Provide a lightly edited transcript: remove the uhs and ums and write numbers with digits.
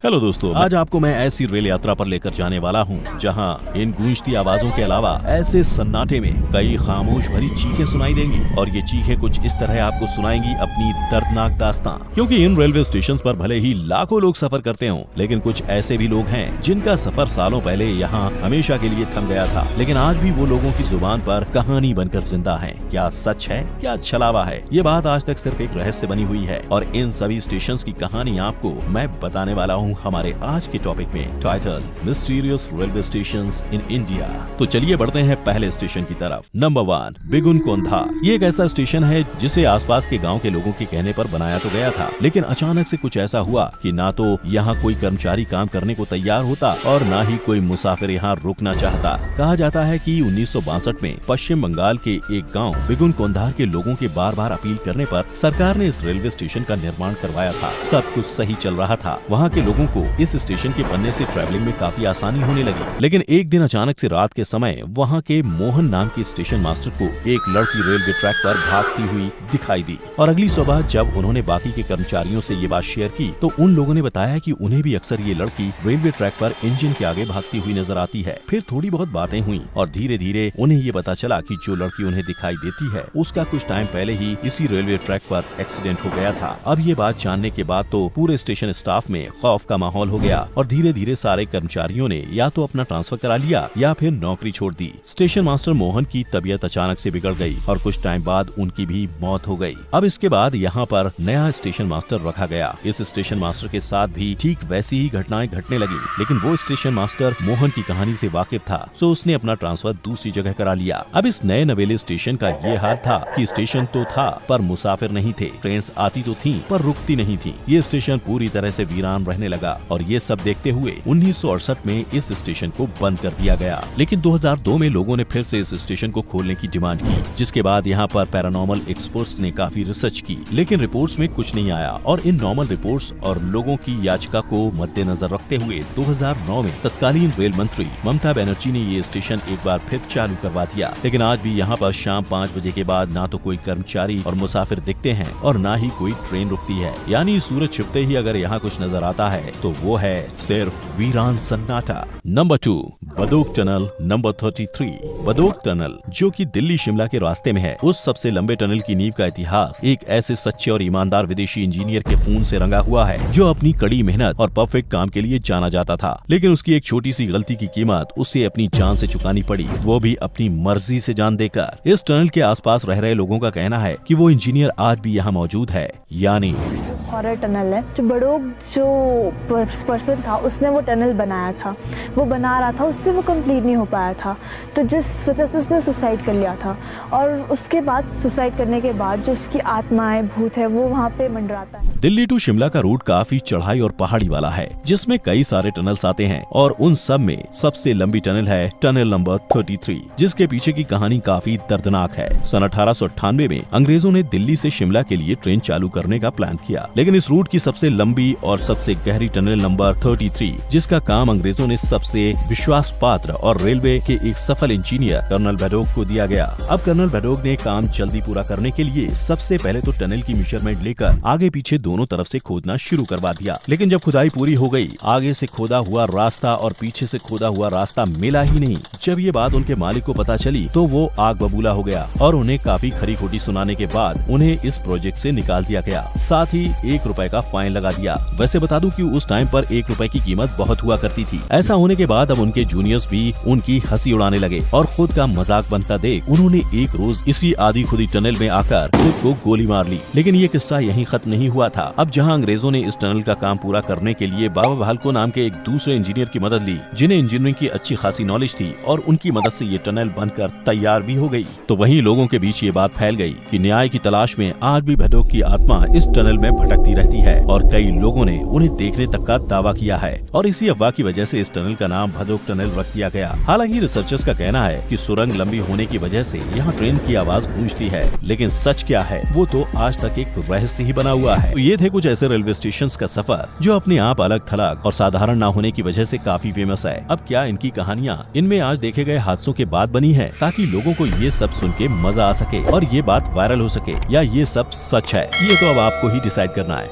Hello दोस्तों, आज आपको मैं ऐसी रेल यात्रा पर लेकर जाने वाला हूं जहां इन गूंजती आवाजों के अलावा ऐसे सन्नाटे में कई खामोश भरी चीखें सुनाई देंगी और ये चीखें कुछ इस तरह आपको सुनाएंगी अपनी दर्दनाक दास्तां। क्योंकि इन रेलवे स्टेशन पर भले ही लाखों लोग सफर करते हों, लेकिन कुछ ऐसे भी लोग हैं जिनका सफर सालों पहले यहाँ हमेशा के लिए थम गया था, लेकिन आज भी वो लोगों की जुबान पर कहानी बनकर जिंदा है। क्या सच है, क्या छलावा है, ये बात आज तक सिर्फ एक रहस्य बनी हुई है और इन सभी स्टेशन की कहानी आपको मैं बताने वाला हूँ हमारे आज के टॉपिक में, title mysterious railway stations in India. तो चलिए बढ़ते हैं पहले स्टेशन की तरफ। नंबर 1, बिगुन कोंधा। ये एक ऐसा स्टेशन है जिसे आसपास के गांव के लोगों के कहने पर बनाया तो गया था, लेकिन अचानक से कुछ ऐसा हुआ कि ना तो यहाँ कोई कर्मचारी काम करने को तैयार होता और ना ही कोई मुसाफिर यहाँ रुकना चाहता। कहा जाता है कि 1962 में पश्चिम बंगाल के एक गाँव बिगुन कोंधार के लोगों के बार बार अपील करने पर सरकार ने इस रेलवे स्टेशन का निर्माण करवाया था। सब कुछ सही चल रहा था, वहाँ के लोगों को इस स्टेशन के बनने से ट्रैवलिंग में काफी आसानी होने लगी। लेकिन एक दिन अचानक से रात के समय वहाँ के मोहन नाम के स्टेशन मास्टर को एक लड़की रेलवे ट्रैक पर भागती हुई दिखाई दी और अगली सुबह जब उन्होंने बाकी के कर्मचारियों से ये बात शेयर की तो उन लोगों ने बताया कि उन्हें भी अक्सर ये लड़की रेलवे ट्रैक पर इंजन के आगे भागती हुई नजर आती है। फिर थोड़ी बहुत बातें हुई और धीरे धीरे उन्हें ये पता चला कि जो लड़की उन्हें दिखाई देती है उसका कुछ टाइम पहले ही इसी रेलवे ट्रैक पर एक्सीडेंट हो गया था। अब ये बात जानने के बाद तो पूरे स्टेशन स्टाफ में खौफ का माहौल हो गया और धीरे धीरे सारे कर्मचारियों ने या तो अपना ट्रांसफर करा लिया या फिर नौकरी छोड़ दी। स्टेशन मास्टर मोहन की तबीयत अचानक से बिगड़ गई और कुछ टाइम बाद उनकी भी मौत हो गई। अब इसके बाद यहाँ पर नया स्टेशन मास्टर रखा गया। इस स्टेशन मास्टर के साथ भी ठीक वैसी ही घटनाएं घटने लगी, लेकिन वो स्टेशन मास्टर मोहन की कहानी से वाकिफ था, तो उसने अपना ट्रांसफर दूसरी जगह करा लिया। अब इस नए नवेले स्टेशन का ये हाल था कि स्टेशन तो था पर मुसाफिर नहीं थे। ट्रेन आती तो थी पर रुकती नहीं थी। ये स्टेशन पूरी तरह से वीरान रहने लगा और ये सब देखते हुए 1968 में इस स्टेशन को बंद कर दिया गया। लेकिन 2002 में लोगों ने फिर से इस स्टेशन को खोलने की डिमांड की, जिसके बाद यहाँ पर पैरानॉर्मल एक्सपर्ट्स ने काफी रिसर्च की, लेकिन रिपोर्ट्स में कुछ नहीं आया और इन नॉर्मल रिपोर्ट्स और लोगों की याचिका को मद्देनजर रखते हुए 2009 में तत्कालीन रेल मंत्री ममता बनर्जी ने ये स्टेशन एक बार फिर चालू करवा दिया। लेकिन आज भी यहाँ पर शाम 5 बजे के बाद ना तो कोई कर्मचारी और मुसाफिर दिखते हैं और ना ही कोई ट्रेन रुकती है। यानी सूरज छिपते ही अगर यहाँ कुछ नजर आता है तो वो है सिर्फ वीरान सन्नाटा। Number 2, Badok tunnel number 33। Badok tunnel जो कि दिल्ली शिमला के रास्ते में है, उस सबसे लंबे टनल की नींव का इतिहास एक ऐसे सच्चे और ईमानदार विदेशी इंजीनियर के खून से रंगा हुआ है जो अपनी कड़ी मेहनत और परफेक्ट काम के लिए जाना जाता था। लेकिन उसकी एक छोटी सी गलती की कीमत उसे अपनी जान से चुकानी पड़ी, वो भी अपनी मर्जी से जान देकर। इस टनल के आसपास रह रहे लोगों का कहना है कि वो इंजीनियर आज भी यहाँ मौजूद है। यानी हॉरर टनल है। जो बड़ोग जो पर्सन था उसने वो टनल बनाया था, वो बना रहा था, उससे वो कंप्लीट नहीं हो पाया था, तो जिस वजह से उसने सुसाइड कर लिया था। और उसके बाद सुसाइड करने के बाद जो उसकी आत्माएं भूत है वो वहाँ पे मंडराता है। दिल्ली टू शिमला का रूट काफी चढ़ाई और पहाड़ी वाला है, जिसमें कई सारे टनल्स आते हैं और उन सब में सबसे लंबी टनल है टनल नंबर 33, जिसके पीछे की कहानी काफी दर्दनाक है। सन 1898 में अंग्रेजों ने दिल्ली से शिमला के लिए ट्रेन चालू करने का प्लान किया, लेकिन इस रूट की सबसे लंबी और सबसे गहरी टनल नंबर 33, जिसका काम अंग्रेजों ने सबसे विश्वास पात्र और रेलवे के एक सफल इंजीनियर कर्नल बैडोक को दिया गया। अब कर्नल बैडोक ने काम जल्दी पूरा करने के लिए सबसे पहले तो टनल की मेजरमेंट लेकर आगे पीछे दोनों तरफ से खोदना शुरू करवा दिया। लेकिन जब खुदाई पूरी हो गई, आगे से खोदा हुआ रास्ता और पीछे से खोदा हुआ रास्ता मिला ही नहीं। जब ये बात उनके मालिक को पता चली तो वो आग बबूला हो गया और उन्हें काफी खरी खोटी सुनाने के बाद उन्हें इस प्रोजेक्ट से निकाल दिया गया, साथ ही 1 रुपए का फाइन लगा दिया। वैसे बता दूं कि उस टाइम पर 1 रुपए की कीमत बहुत हुआ करती थी। ऐसा होने के बाद अब उनके जूनियर्स भी उनकी हंसी उड़ाने लगे और खुद का मजाक बनता देख उन्होंने एक रोज इसी आधी खुदी टनल में आकर खुद को गोली मार ली। लेकिन ये किस्सा यहीं खत्म नहीं हुआ था। अब जहां अंग्रेजों ने इस टनल का काम पूरा करने के लिए बाबा भालको नाम के एक दूसरे इंजीनियर की मदद ली, जिन्हें इंजीनियरिंग की अच्छी खासी नॉलेज थी और उनकी मदद से ये टनल बनकर तैयार भी हो गई, तो वहीं लोगों के बीच ये बात फैल गई कि न्याय की तलाश में आज भी बैडोक की आत्मा इस टनल में भटकती रहती है और कई लोगों ने उन्हें देखने तक का दावा किया है और इसी अफवाह की वजह से इस टनल का नाम भदोक टनल रख दिया गया। हालांकि रिसर्चर्स का कहना है कि सुरंग लंबी होने की वजह से यहाँ ट्रेन की आवाज गूंजती है, लेकिन सच क्या है वो तो आज तक एक रहस्य ही बना हुआ है। तो ये थे कुछ ऐसे रेलवे स्टेशन का सफर जो अपने आप अलग थलग और साधारण न होने की वजह से काफी फेमस है। अब क्या इनकी कहानियाँ इनमें आज देखे गए हादसों के बाद बनी है ताकि लोगों को ये सब सुन के मजा आ सके और ये बात वायरल हो सके, या ये सब सच है, ये तो अब आपको ही डिसाइड करना है।